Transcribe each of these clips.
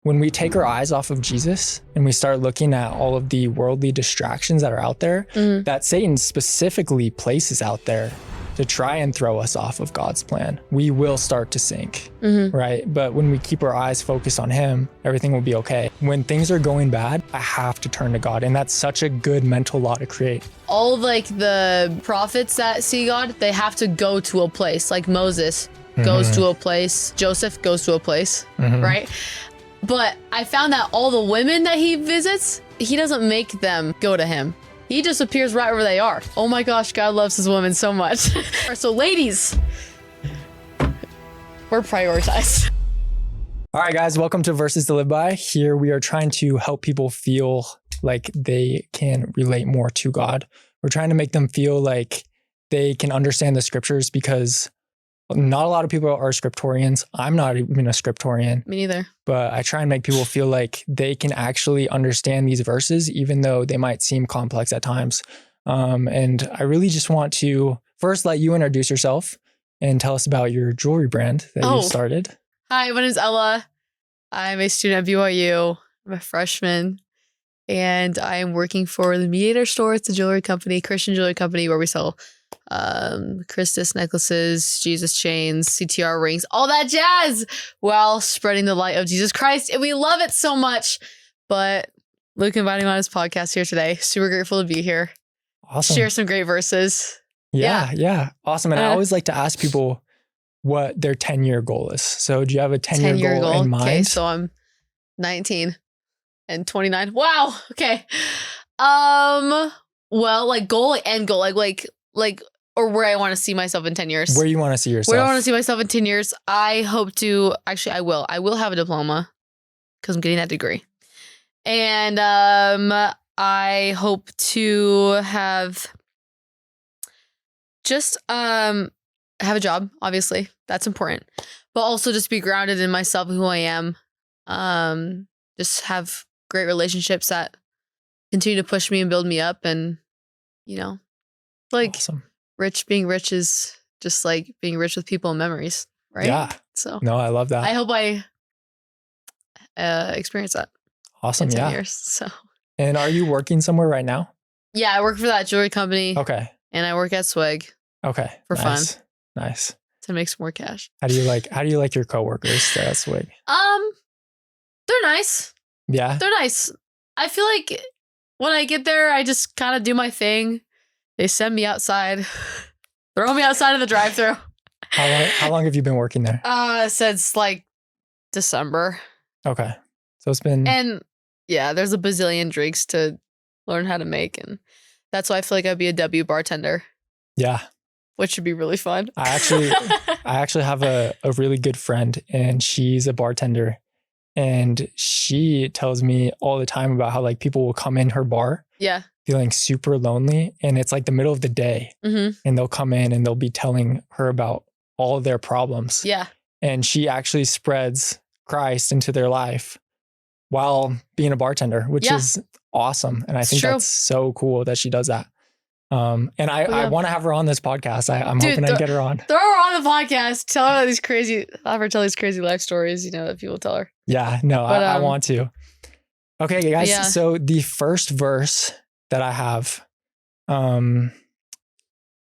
when we take our eyes off of Jesus and we start looking at all of the worldly distractions that are out there, that Satan specifically places out there to try and throw us off of God's plan, we will start to sink, right? But when we keep our eyes focused on him, everything will be okay. When things are going bad, I have to turn to God. And that's such a good mental law to create. All like the prophets that see God, they have to go to a place. Like Moses goes to a place, Joseph goes to a place, right? But I found that all the women that he visits, he doesn't make them go to him. He just appears right where they are. Oh my gosh, God loves his women so much. So ladies, we're prioritized. All right, guys, welcome to Verses to Live By. Here we are trying to help people feel like they can relate more to God. We're trying to make them feel like they can understand the scriptures, because not a lot of people are scriptorians. I'm not even a scriptorian. Me neither. But I try and make people feel like they can actually understand these verses, even though they might seem complex at times. And I really just want to first let you introduce yourself and tell us about your jewelry brand that you started. Hi, my name is Ella. I'm a student at BYU. I'm a freshman. And I am working for the Mediator Store. It's a jewelry company, Christian jewelry company, where we sell Christus necklaces, Jesus chains, CTR rings, all that jazz, while spreading the light of Jesus Christ. And we love it so much. But Luke invited me on his podcast here today. Super grateful to be here. Awesome. Share some great verses. Yeah. Awesome. And I always like to ask people what their 10-year goal is. So do you have a 10-year goal in mind? Okay, so I'm 19 and 29. Wow. Okay. Well, like goal, like end goal, like or where I want to see myself in 10 years. Where you want to see yourself. Where I want to see myself in 10 years. I hope to, actually I will have a diploma because I'm getting that degree. And I hope to have just have a job, obviously. That's important. But also just be grounded in myself, who I am. Just have great relationships that continue to push me and build me up. And, you know, like awesome. Being rich is just like being rich with people and memories, right? Yeah. So no, I love that. I hope I experience that. Awesome. In 10 years. So. And are you working somewhere right now? Yeah, I work for that jewelry company. Okay. And I work at Swag. Okay. For fun. Nice. To make some more cash. How do you like your coworkers there at Swig? They're nice. Yeah. They're nice. I feel like when I get there, I just kind of do my thing. They send me outside, throw me outside of the drive-thru. How long have you been working there? Since like December. Okay. So it's been. And yeah, there's a bazillion drinks to learn how to make, and that's why I feel like I'd be a W bartender. Yeah. Which would be really fun. I actually have a really good friend, and she's a bartender, and she tells me all the time about how like people will come in her bar. Yeah. Feeling super lonely, and it's like the middle of the day, and they'll come in and they'll be telling her about all of their problems. Yeah. And she actually spreads Christ into their life while being a bartender, which is awesome. And I think that's so cool that she does that. And I want to have her on this podcast. I'm hoping I get her on. Throw her on the podcast. Tell her have her tell these crazy life stories, that people tell her. Yeah, no, I want to. Okay, guys. Yeah. So the first verse that I have,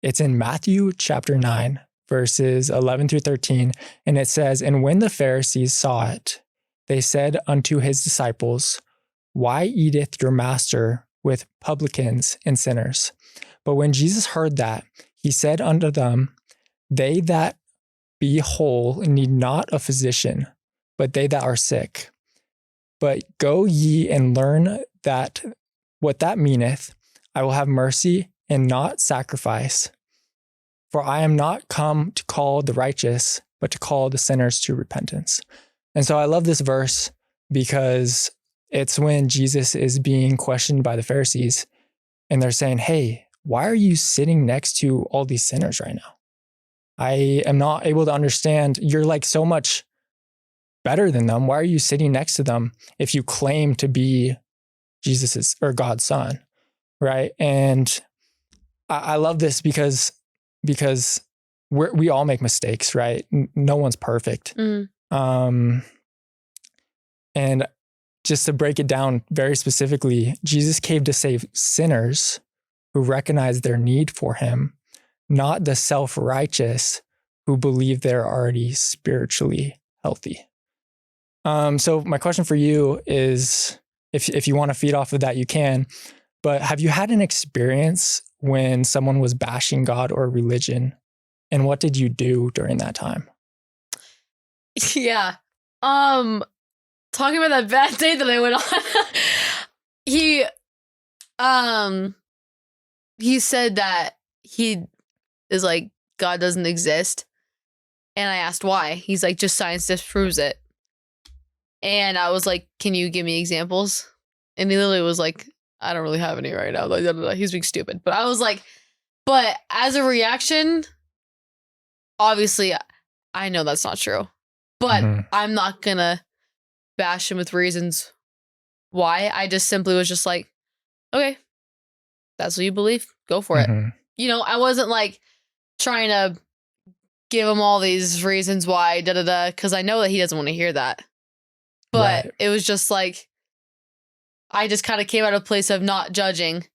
it's in Matthew chapter 9, verses 11 through 13. And it says, "And when the Pharisees saw it, they said unto his disciples, Why eateth your master with publicans and sinners? But when Jesus heard that, he said unto them, They that be whole need not a physician, but they that are sick. But go ye and learn that what that meaneth, I will have mercy and not sacrifice. For I am not come to call the righteous, but to call the sinners to repentance." And so I love this verse because it's when Jesus is being questioned by the Pharisees, and they're saying, "Hey, why are you sitting next to all these sinners right now? I am not able to understand. You're like so much better than them. Why are you sitting next to them if you claim to be Jesus's or God's son?" Right. And I love this because we all make mistakes, right? No one's perfect. And just to break it down very specifically, Jesus came to save sinners who recognize their need for him, not the self-righteous who believe they're already spiritually healthy. So my question for you is, if you want to feed off of that, you can, but have you had an experience when someone was bashing God or religion? And what did you do during that time? Yeah. Talking about that bad day that I went on. He said that he is like, God doesn't exist. And I asked why. He's like, just science disproves it. And I was like, can you give me examples? And he literally was like, I don't really have any right now. Like, he's being stupid. But I was like, but as a reaction, obviously, I know that's not true. But I'm not going to bash him with reasons why. I just simply was just like, okay, that's what you believe. Go for it. You know, I wasn't like trying to give him all these reasons why, because I know that he doesn't want to hear that. But it was just like, I just kind of came out of a place of not judging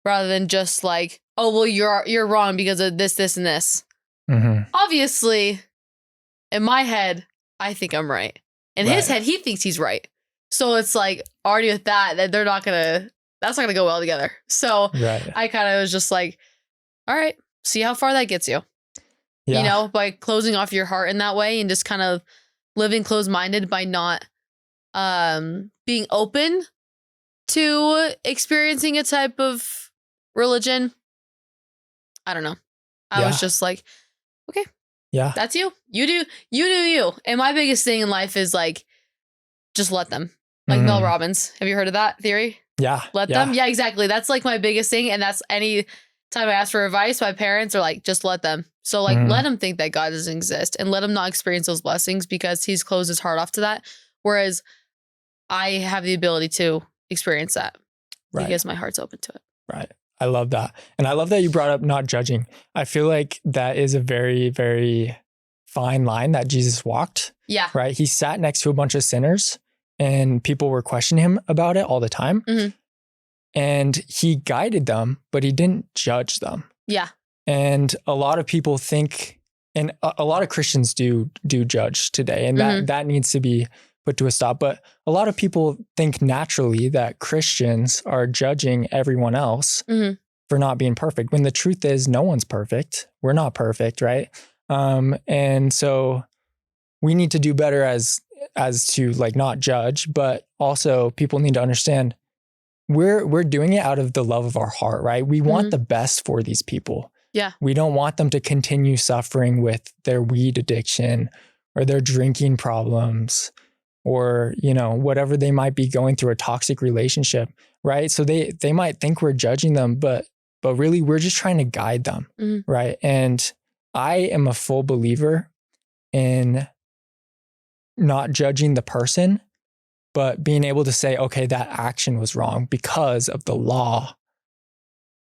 rather than just like, oh, well, you're wrong because of this, this, and this. Obviously, in my head, I think I'm right. In his head, he thinks he's right. So it's like, already with that that's not going to go well together. So I kind of was just like, all right, see how far that gets you. Yeah. You know, by closing off your heart in that way and just kind of living closed-minded by not being open to experiencing a type of religion. I don't know. I was just like, okay. Yeah. That's you. You do you. And my biggest thing in life is like, just let them. Like Mel Robbins. Have you heard of that theory? Yeah. Let them? Yeah, exactly. That's like my biggest thing. And that's any time I ask for advice, my parents are like, just let them. So like, let him think that God doesn't exist and let him not experience those blessings because he's closed his heart off to that. Whereas I have the ability to experience that because my heart's open to it. Right. I love that. And I love that you brought up not judging. I feel like that is a very, very fine line that Jesus walked. Yeah. Right. He sat next to a bunch of sinners and people were questioning him about it all the time. And he guided them, but he didn't judge them. Yeah. And a lot of people think, and a lot of Christians do judge today, and that needs to be put to a stop. But a lot of people think naturally that Christians are judging everyone else for not being perfect, when the truth is no one's perfect. We're not perfect, right? And so we need to do better as to like not judge, but also people need to understand we're doing it out of the love of our heart, right? We want the best for these people. Yeah. We don't want them to continue suffering with their weed addiction or their drinking problems or, you know, whatever they might be going through, a toxic relationship, right? So they might think we're judging them, but really we're just trying to guide them, right? And I am a full believer in not judging the person, but being able to say, okay, that action was wrong because of the law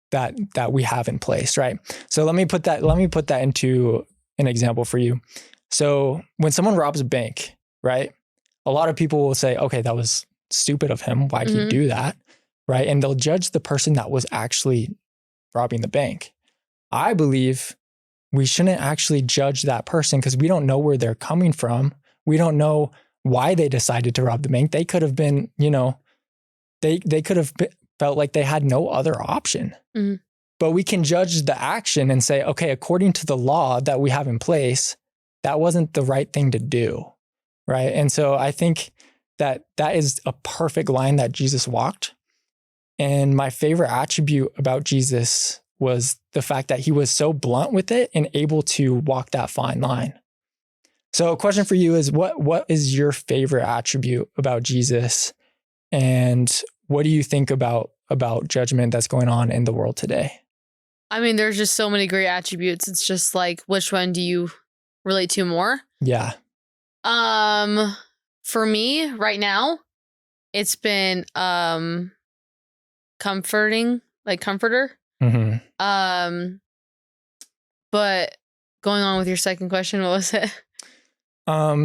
that we have in place, right? So let me put that into an example for you. So when someone robs a bank, right? A lot of people will say, okay, that was stupid of him. Why'd he do that? Right? And they'll judge the person that was actually robbing the bank. I believe we shouldn't actually judge that person because we don't know where they're coming from. We don't know why they decided to rob the bank. They could have been, you know, they could have felt like they had no other option. But we can judge the action and say, okay, according to the law that we have in place, that wasn't the right thing to do, right? And so I think that is a perfect line that Jesus walked. And my favorite attribute about Jesus was the fact that he was so blunt with it and able to walk that fine line. So a question for you is, what is your favorite attribute about Jesus? And what do you think about judgment that's going on in the world today? I mean, there's just so many great attributes. It's just like, which one do you relate to more? Yeah. For me right now, it's been comforting, like comforter. But going on with your second question, what was it?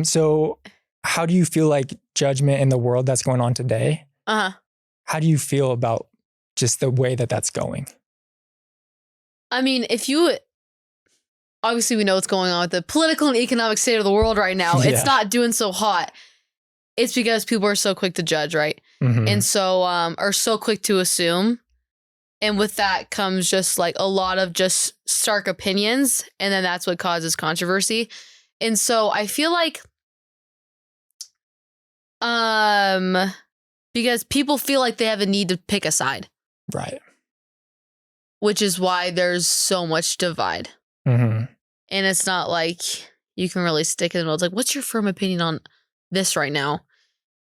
So how do you feel like judgment in the world that's going on today? How do you feel about just the way that that's going? I mean, obviously we know what's going on with the political and economic state of the world right now. Yeah. It's not doing so hot. It's because people are so quick to judge, right? Mhm. And so, are so quick to assume. And with that comes just like a lot of just stark opinions. And then that's what causes controversy. And so I feel like, because people feel like they have a need to pick a side. Right. Which is why there's so much divide. Mm-hmm. And it's not like you can really stick in the middle. It's like, what's your firm opinion on this right now?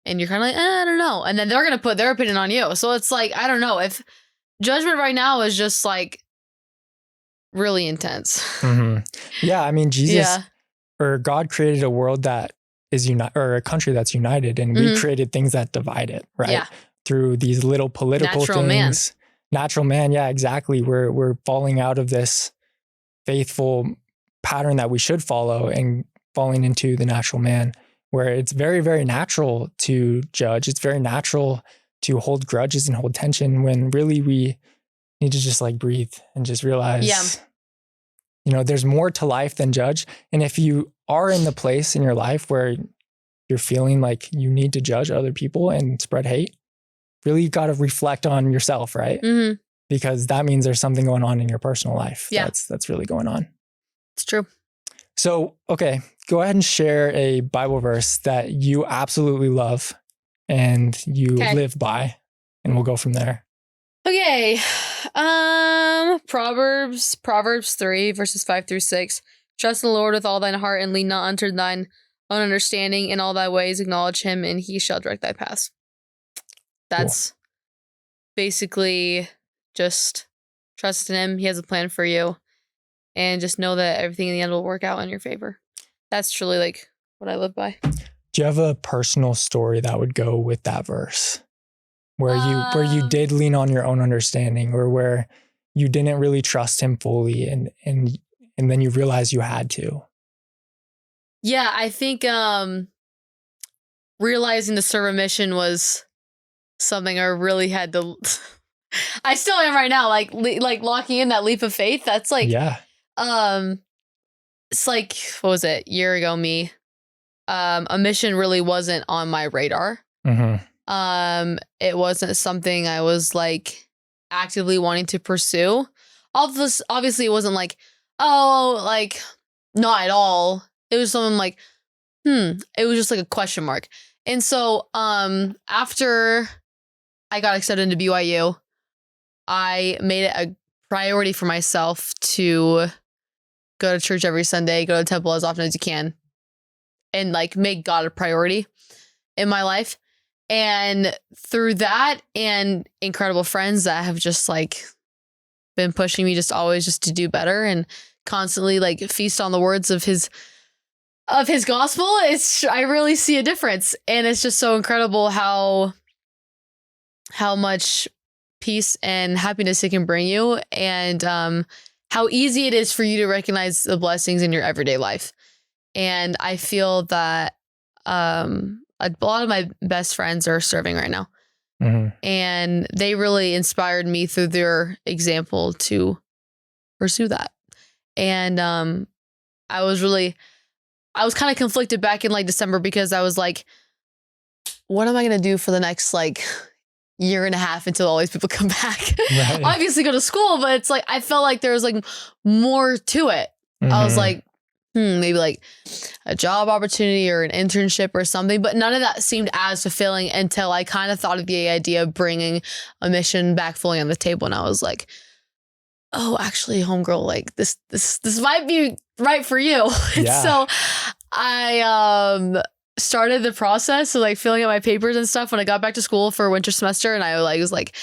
And you're kind of like, I don't know. And then they're going to put their opinion on you. So it's like, I don't know. If judgment right now is just like really intense. Mm-hmm. Yeah. I mean, Jesus or God created a world that is united, or a country that's united. And we created things that divide it, right? Yeah. Through these little political Natural things. Natural man. Yeah, exactly. We're falling out of this faithful pattern that we should follow and falling into the natural man, where it's very, very natural to judge. It's very natural to hold grudges and hold tension, when really we need to just like breathe and just realize, there's more to life than judge. And if you are in the place in your life where you're feeling like you need to judge other people and spread hate, really got to reflect on yourself, right? Mm-hmm. Because that means there's something going on in your personal life. Yeah. That's really going on. It's true. So, okay, go ahead and share a Bible verse that you absolutely love and you live by, and we'll go from there. Okay. Proverbs 3 verses 5-6. Trust in the Lord with all thine heart and lean not unto thine own understanding. In all thy ways acknowledge him, and he shall direct thy paths. That's basically just trust in him. He has a plan for you, and just know that everything in the end will work out in your favor. That's truly like what I live by. Do you have a personal story that would go with that verse, where you did lean on your own understanding, or where you didn't really trust him fully, and then you realized you had to? Yeah, I think realizing to serve a mission was something I really had to. I still am right now, like locking in that leap of faith. That's like, it's like, what was it? Year ago, me. A mission really wasn't on my radar. Mm-hmm. It wasn't something I was like actively wanting to pursue. Obviously, it wasn't like, like not at all. It was something like, it was just like a question mark. And so, after I got accepted into BYU, I made it a priority for myself to go to church every Sunday, go to temple as often as you can, and like make God a priority in my life. And through that, and incredible friends that have just like been pushing me just always just to do better and constantly like feast on the words of his gospel, I really see a difference. And it's just so incredible how much peace and happiness it can bring you, and how easy it is for you to recognize the blessings in your everyday life. And I feel that a lot of my best friends are serving right now. Mm-hmm. And they really inspired me through their example to pursue that. And I was kind of conflicted back in like December, because I was like, what am I going to do for the next like year and a half until all these people come back? Right. Obviously go to school, but it's like I felt like there was like more to it. Mm-hmm. I was like, maybe like a job opportunity or an internship or something, but none of that seemed as fulfilling until I kind of thought of the idea of bringing a mission back fully on the table. And I was like, oh, actually, homegirl, like this might be right for you. Yeah. So I started the process of like filling out my papers and stuff when I got back to school for winter semester, and I was like,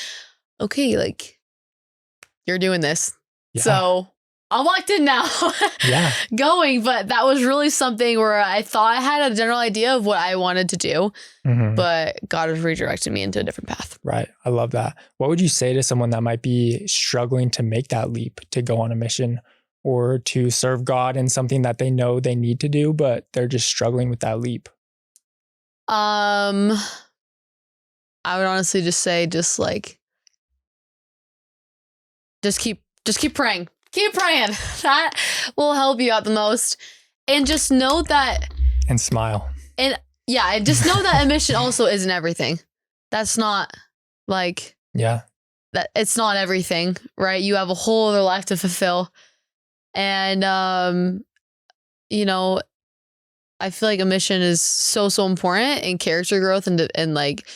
okay, like you're doing this. Yeah. So I'm locked in now. Yeah. Going, but that was really something where I thought I had a general idea of what I wanted to do, but God was redirecting me into a different path. Right. I love that. What would you say to someone that might be struggling to make that leap to go on a mission or to serve God in something that they know they need to do, but they're just struggling with that leap? I would honestly just say, just keep praying. Keep praying. That will help you out the most. And just know that. And smile. And yeah, and just know that admission also isn't everything. That's not like. Yeah. That it's not everything, right? You have a whole other life to fulfill. And, you know, I feel like a mission is so important in character growth and like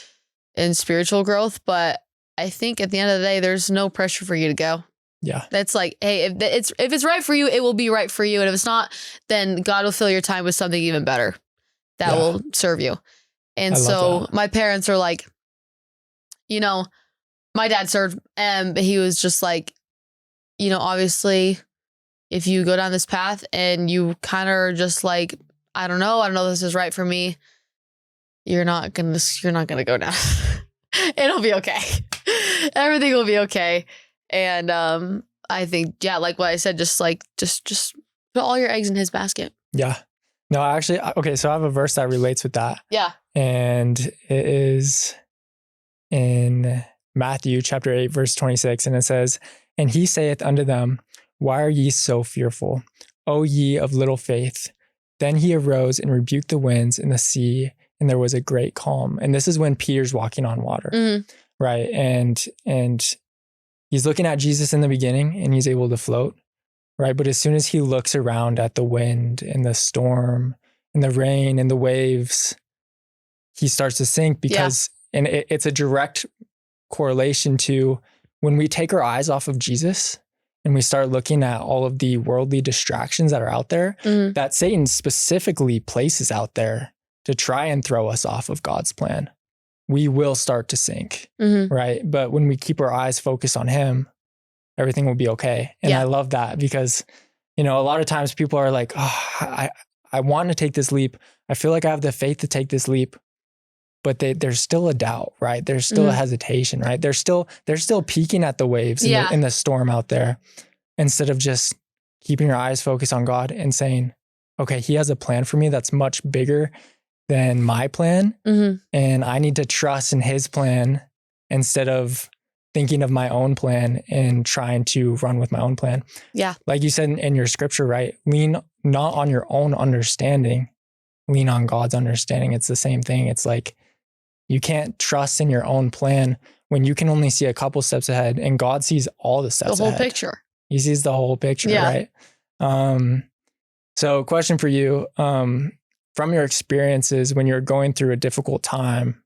in spiritual growth. But I think at the end of the day, there's no pressure for you to go. Yeah. That's like, hey, if it's right for you, it will be right for you. And if it's not, then God will fill your time with something even better that will serve you. And so my parents are like, you know, my dad served, but he was just like, you know, obviously, if you go down this path and you kind of are just like, I don't know if this is right for me, you're not gonna go down. It'll be okay. Everything will be okay. And I think, yeah, like what I said, just put all your eggs in his basket. Yeah. No, actually, okay, so I have a verse that relates with that. Yeah. And it is in Matthew chapter 8, verse 26. And it says, "And he saith unto them, Why are ye so fearful, O ye of little faith? Then he arose and rebuked the winds and the sea, and there was a great calm." And this is when Peter's walking on water, right? And he's looking at Jesus in the beginning and he's able to float, right? But as soon as he looks around at the wind and the storm and the rain and the waves, he starts to sink because, and it's a direct correlation to when we take our eyes off of Jesus and we start looking at all of the worldly distractions that are out there, that Satan specifically places out there to try and throw us off of God's plan, we will start to sink, right? But when we keep our eyes focused on him, everything will be okay. And I love that because, you know, a lot of times people are like, oh, I want to take this leap. I feel like I have the faith to take this leap, but there's still a doubt, right? There's still a hesitation, right? They're still peeking at the waves in the storm out there, instead of just keeping your eyes focused on God and saying, okay, he has a plan for me that's much bigger than my plan. And I need to trust in his plan instead of thinking of my own plan and trying to run with my own plan. Yeah. Like you said in your scripture, right? Lean not on your own understanding, lean on God's understanding. It's the same thing. It's like, you can't trust in your own plan when you can only see a couple steps ahead and God sees all the steps ahead. The whole picture. He sees the whole picture, right? So question for you, from your experiences when you're going through a difficult time,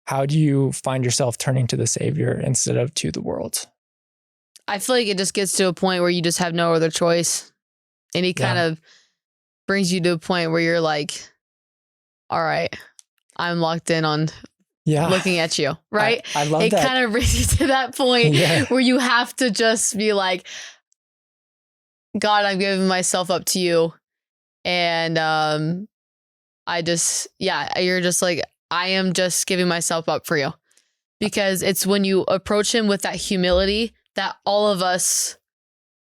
how do you find yourself turning to the Savior instead of to the world? I feel like it just gets to a point where you just have no other choice. And he kind of brings you to a point where you're like, all right, I'm locked in on looking at you, right? I love that. It kind of brings you to that point where you have to just be like, God, I'm giving myself up to you. And I just, you're just like, I am just giving myself up for you. Because it's when you approach him with that humility that all of us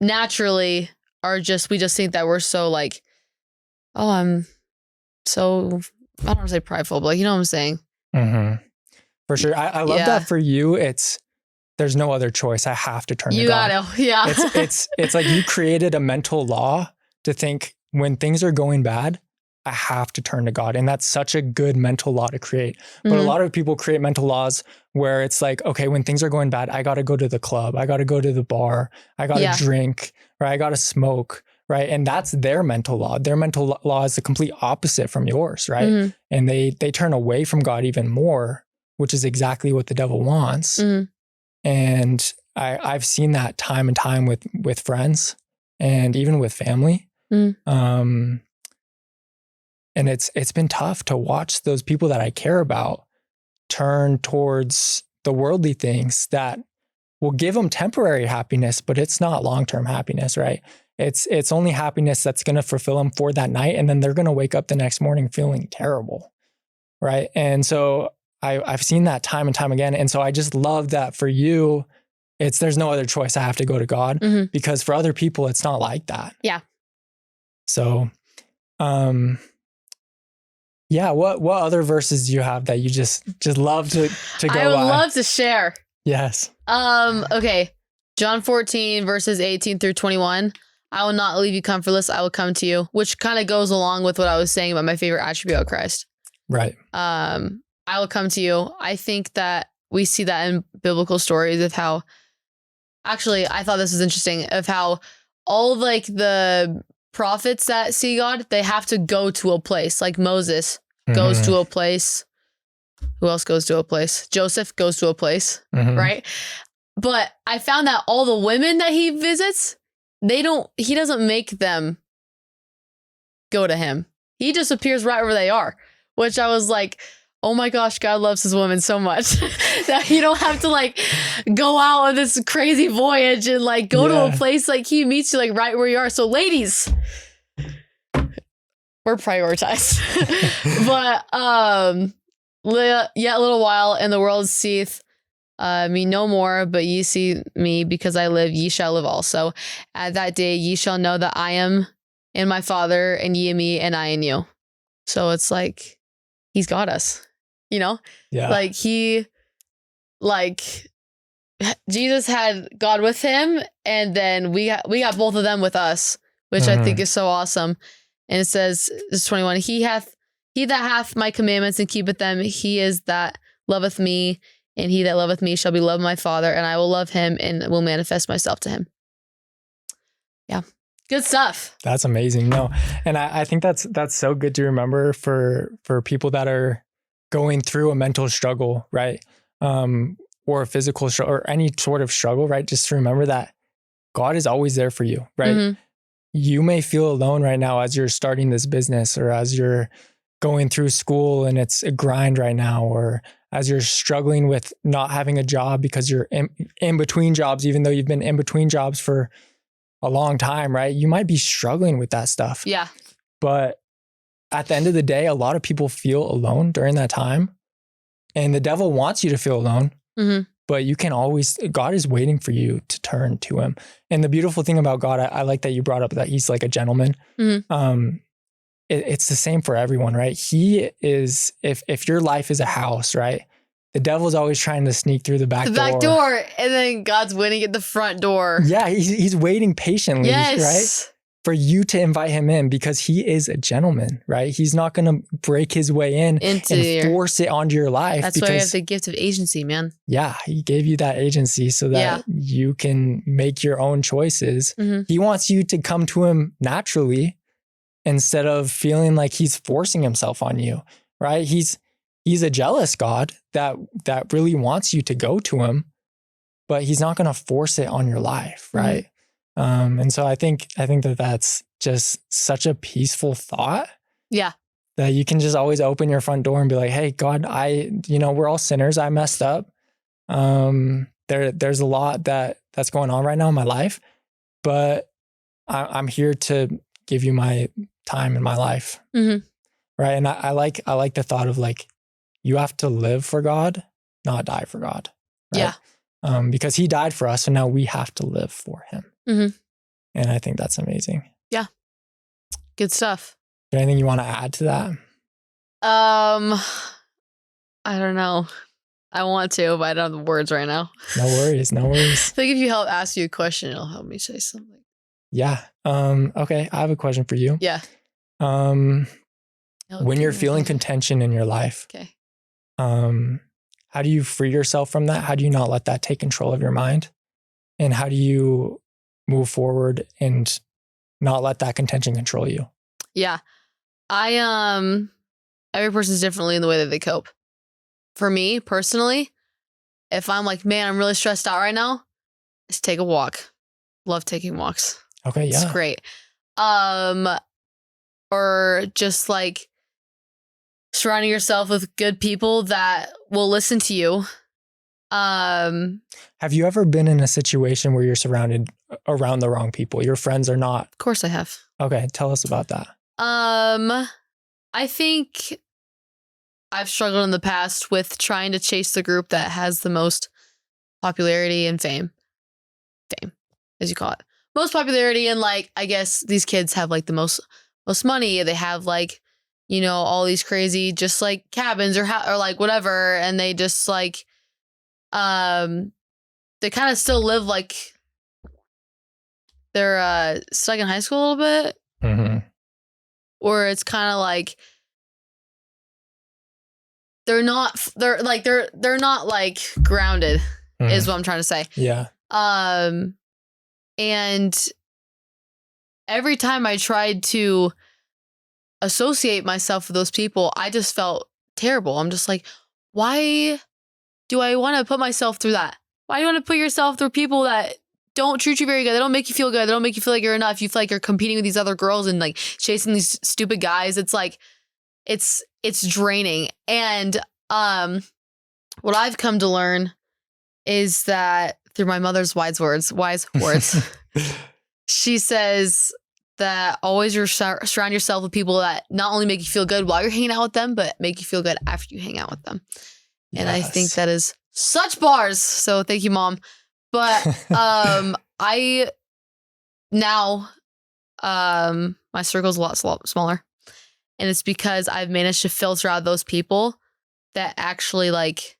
naturally are just, we just think that we're so like, oh, I'm so, I don't want to say prideful, but like, you know what I'm saying? For sure. I love that for you. There's no other choice. I have to turn to God. You gotta, It's like you created a mental law to think when things are going bad, I have to turn to God. And that's such a good mental law to create. But a lot of people create mental laws where it's like, okay, when things are going bad, I got to go to the club. I got to go to the bar. I got to drink, right? I got to smoke, right? And that's their mental law. Their mental law is the complete opposite from yours, right? And they turn away from God even more, which is exactly what the devil wants. And I've seen that time and time with friends and even with family. And it's been tough to watch those people that I care about turn towards the worldly things that will give them temporary happiness, but it's not long-term happiness, right? It's only happiness that's going to fulfill them for that night. And then they're going to wake up the next morning feeling terrible, right? And so I've seen that time and time again. And so I just love that for you, there's no other choice. I have to go to God, because for other people, it's not like that. Yeah. So, Yeah. What other verses do you have that you just love to go by? I would love to share. Yes. Okay. John 14 verses 18 through 21. I will not leave you comfortless. I will come to you, which kind of goes along with what I was saying about my favorite attribute of Christ. Right. I will come to you. I think that we see that in biblical stories of how, actually, I thought this was interesting, of how all of like the prophets that see God, they have to go to a place. Like Moses goes to a place. Who else goes to a place? Joseph goes to a place, right? But I found that all the women that he visits, he doesn't make them go to him. He just appears right where they are, which I was like, oh my gosh, God loves his women so much that you don't have to like go out on this crazy voyage and like go to a place. Like he meets you like right where you are. So ladies, we're prioritized. But yet a little while and the world seeth me no more, but ye see me, because I live, ye shall live also. At that day ye shall know that I am in my Father, and ye in me, and I in you. So it's like he's got us, you know? Yeah. Like Jesus had God with him, and then we got both of them with us, which I think is so awesome. And it says, this 21, he that hath my commandments and keepeth them, he is that loveth me, and he that loveth me shall be loved of my Father, and I will love him and will manifest myself to him. Yeah. Good stuff. That's amazing. No. And I think that's so good to remember for people that are going through a mental struggle, right? Or a physical struggle or any sort of struggle, right? Just to remember that God is always there for you, right? You may feel alone right now as you're starting this business, or as you're going through school and it's a grind right now, or as you're struggling with not having a job because you're in between jobs, even though you've been in between jobs for a long time, right? You might be struggling with that stuff. Yeah. But at the end of the day, a lot of people feel alone during that time. And the devil wants you to feel alone. But you can always, God is waiting for you to turn to him. And the beautiful thing about God, I like that you brought up that he's like a gentleman. It's the same for everyone, right? He is, if your life is a house, right? The devil's always trying to sneak through the back door. And then God's waiting at the front door. Yeah, he's waiting patiently, right? For you to invite him in, because he is a gentleman, right? He's not going to break his way in and force it onto your life. That's why we have the gift of agency, man. Yeah, he gave you that agency so that you can make your own choices. He wants you to come to him naturally instead of feeling like he's forcing himself on you, right? He's a jealous God that really wants you to go to him, but he's not going to force it on your life, right? And so I think that that's just such a peaceful thought. Yeah. That you can just always open your front door and be like, hey, God, we're all sinners. I messed up. There's a lot that's going on right now in my life, but I'm here to give you my time in my life. Right. And I like the thought of like, you have to live for God, not die for God. Right? Yeah. Because he died for us. So now we have to live for him. And I think that's amazing. Yeah. Good stuff. Is there anything you want to add to that? I don't know. I want to, but I don't have the words right now. No worries. I think if you ask you a question, it'll help me say something. Yeah. Okay. I have a question for you. Yeah. When you're feeling contention in your life, okay. How do you free yourself from that? How do you not let that take control of your mind? And how do you move forward and not let that contention control you? Yeah. Every person's differently in the way that they cope. For me personally, if I'm like, man, I'm really stressed out right now, just take a walk. Love taking walks. Okay. Yeah. It's great. Or just like surrounding yourself with good people that will listen to you. Have you ever been in a situation where you're surrounded around the wrong people? Your friends are not. Of course I have. Okay. Tell us about that. I think I've struggled in the past with trying to chase the group that has the most popularity and fame, as you call it. Most popularity, and like, I guess these kids have like the most money. They have like all these crazy just like cabins or like whatever, and they just like they kind of still live like they're stuck in high school a little bit. Mm-hmm. Or it's kind of like they're not like grounded is what I'm trying to say. Yeah. And every time I tried to associate myself with those people, I just felt terrible. I'm just like, why do I want to put myself through that? Why do you want to put yourself through people that don't treat you very good? They don't make you feel good. They don't make you feel like you're enough. You feel like you're competing with these other girls and like chasing these stupid guys. It's like, it's draining. And what I've come to learn is that through my mother's wise words, she says that always surround yourself with people that not only make you feel good while you're hanging out with them, but make you feel good after you hang out with them. And I think that is such bars. So thank you, Mom. But I now my circle's a lot smaller. And it's because I've managed to filter out those people that actually like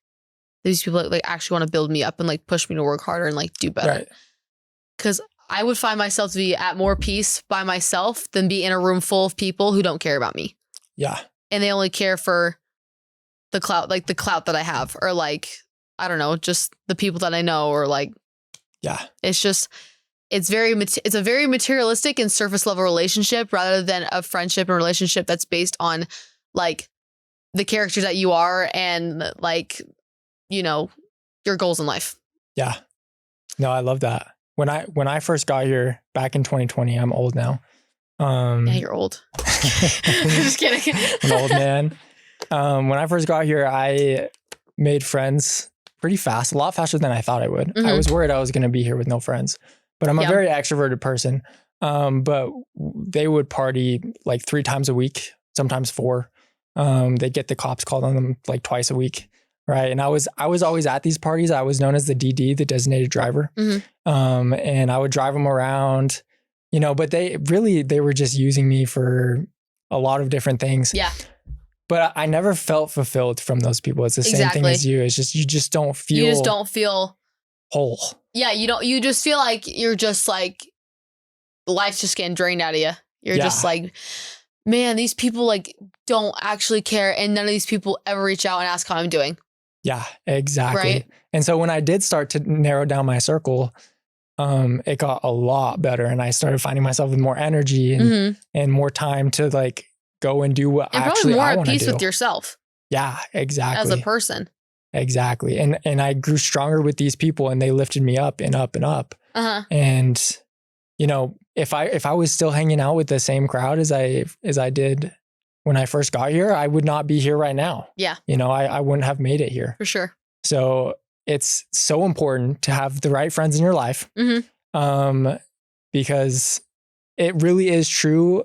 these people that like actually want to build me up and like push me to work harder and like do better. Right. Because I would find myself to be at more peace by myself than be in a room full of people who don't care about me. Yeah. And they only care for the clout, like the clout that I have, or like, I don't know, just the people that I know, or like, yeah, it's just, it's a very materialistic and surface level relationship rather than a friendship and relationship that's based on like the character that you are and like, your goals in life. Yeah. No, I love that. When I first got here back in 2020, I'm old now. Yeah, you're old. Just kidding. An old man. When I first got here, I made friends pretty fast, a lot faster than I thought I would. Mm-hmm. I was worried I was going to be here with no friends, but I'm a very extroverted person. But they would party like 3 times a week, sometimes 4. They'd get the cops called on them like twice a week. Right. And I was always at these parties. I was known as the DD, the designated driver. Mm-hmm. And I would drive them around, but they were just using me for a lot of different things. Yeah. But I never felt fulfilled from those people. It's the same thing as you. It's just, you just don't feel whole. Yeah. You just feel like you're just like, life's just getting drained out of you. You're just like, man, these people like don't actually care. And none of these people ever reach out and ask how I'm doing. Yeah, exactly. Right? And so when I did start to narrow down my circle, it got a lot better. And I started finding myself with more energy and more time to like go and do what and actually I want to do. more at peace with yourself. Yeah, exactly. As a person. Exactly. And I grew stronger with these people and they lifted me up and up and up. Uh-huh. And, if I was still hanging out with the same crowd as I did when I first got here, I would not be here right now. Yeah. I wouldn't have made it here. For sure. So it's so important to have the right friends in your life. Because it really is true.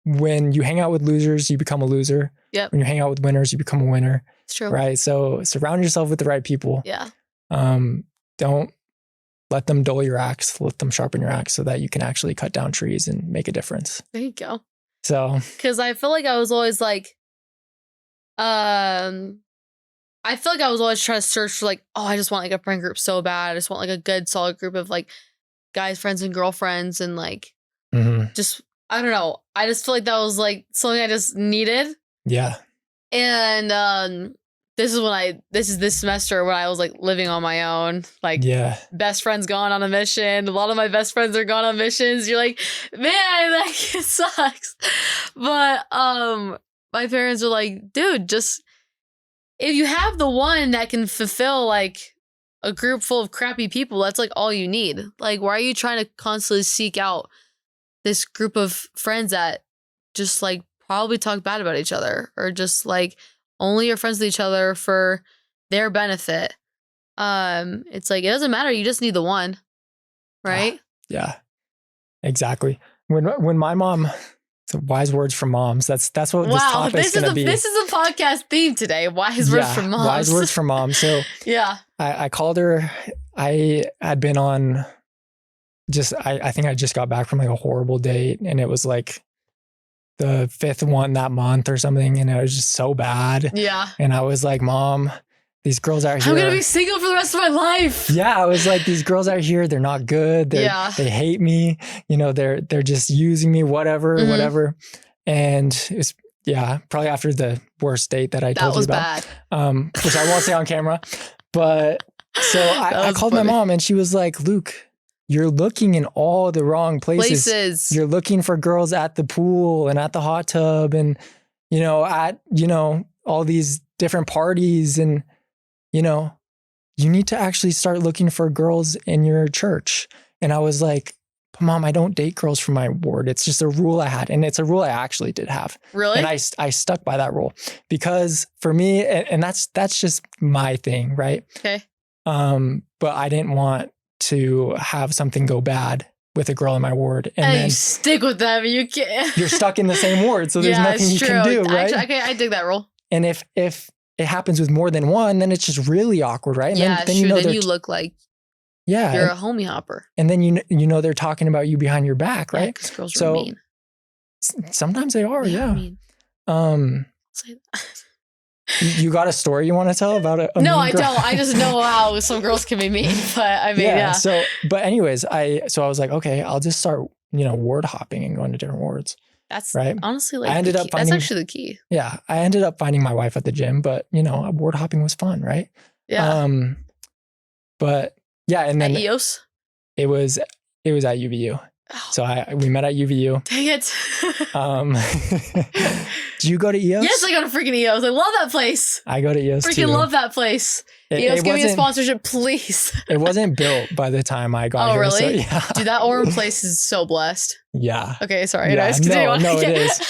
When you hang out with losers, you become a loser. Yep. When you hang out with winners, you become a winner. It's true. Right. So surround yourself with the right people. Yeah. Don't let them dull your axe, let them sharpen your axe so that you can actually cut down trees and make a difference. There you go. So, because I feel like I was always like, I feel like I was always trying to search for like, oh, I just want like a friend group so bad. I just want like a good solid group of like guys, friends and girlfriends. And like, just, I don't know. I just feel like that was like something I just needed. Yeah. And, this is this semester when I was like living on my own, like best friends gone on a mission. A lot of my best friends are gone on missions. You're like, man, like it sucks. But my parents are like, dude, just if you have the one that can fulfill like a group full of crappy people, that's like all you need. Like, why are you trying to constantly seek out this group of friends that just like probably talk bad about each other or just like only are friends with each other for their benefit? It's like, it doesn't matter. You just need the one. Right? Yeah, exactly. When my mom, so wise words from moms, that's what this topic's going to be. This is a podcast theme today. Wise words from moms. Wise words from moms. So yeah, I called her. I had been on I think I just got back from like a horrible date and it was like the 5th one that month or something, and it was just so bad. Yeah. And I was like, Mom, these girls out here. I'm going to be single for the rest of my life. Yeah. I was like, these girls out here, they're not good. They hate me. You know, they're just using me, whatever. And it's, probably after the worst date that I told you about. That was bad. Which I won't say on camera. But so I called my mom and she was like, Luke, you're looking in all the wrong places. You're looking for girls at the pool and at the hot tub and, at, all these different parties. And, you need to actually start looking for girls in your church. And I was like, Mom, I don't date girls from my ward. It's just a rule I had. And it's a rule I actually did have. Really? And I stuck by that rule because for me, and that's just my thing, right? Okay. But I didn't want to have something go bad with a girl in my ward. And then you stick with them. You can't. You're stuck in the same ward. So there's nothing you can do, right? Actually, I dig that rule. And if it happens with more than one, then it's just really awkward, right? And then you look like you're a homie hopper. And then they're talking about you behind your back, right? Because girls are mean. Sometimes they are, yeah. Mean. Say that. You got a story you want to tell about it? No, I don't. I just know how some girls can be mean. But I mean, yeah. So, but anyways, I was like, okay, I'll just start, ward hopping and going to different wards. That's right. Honestly, like that's actually the key. Yeah, I ended up finding my wife at the gym, but ward hopping was fun, right? Yeah. But yeah, and then at EOS, it was at UVU. Oh. So we met at UVU. Dang it. Do you go to EOS? Yes, I go to freaking EOS. I love that place. I go to EOS freaking love that place. EOS, give me a sponsorship, please. It wasn't built by the time I got here. Oh, really? So, yeah. Dude, that Orem place is so blessed. Yeah. Okay, sorry. Yeah, no, it is.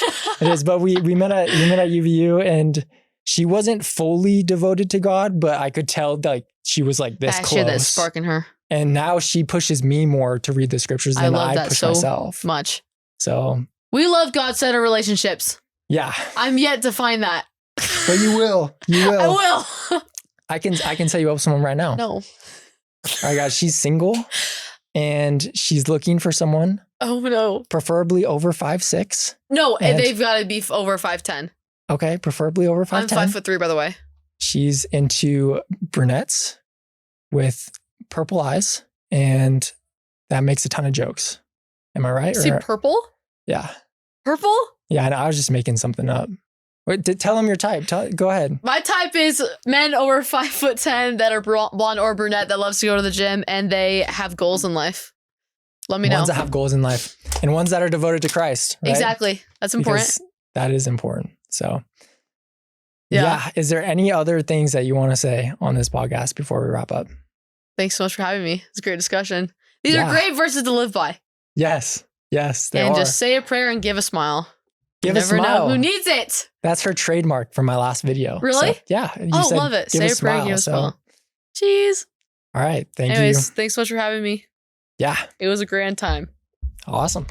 It is. But we met at UVU, and she wasn't fully devoted to God, but I could tell like she was like this close. She had that spark in her. And now she pushes me more to read the scriptures than I push myself. Much. So we love God-centered relationships. Yeah. I'm yet to find that. But you will. You will. I will. I can set you up with someone right now. No. All right, guys. She's single and she's looking for someone. Oh no. Preferably over 5'6". No, and they've got to be over 5'10". Okay, preferably over 5'10". I'm 5'3", by the way. She's into brunettes with purple eyes, and that makes a ton of jokes. Am I right? See, purple? Yeah. Purple? Yeah, and I was just making something up. Wait, tell them your type. Go ahead. My type is men over 5'10" that are blonde or brunette that loves to go to the gym and they have goals in life. Let me know. Ones that have goals in life and ones that are devoted to Christ. Right? Exactly. That's important. Because that is important. So, yeah. Is there any other things that you want to say on this podcast before we wrap up? Thanks so much for having me. It's a great discussion. These are great verses to live by. Yes. Yes, they are. And just say a prayer and give a smile. Give a smile. You never know who needs it. That's her trademark from my last video. Really? So, yeah. Love it. Say a prayer and give a smile. Jeez. All right. Thank you. Anyways, thanks so much for having me. Yeah. It was a grand time. Awesome.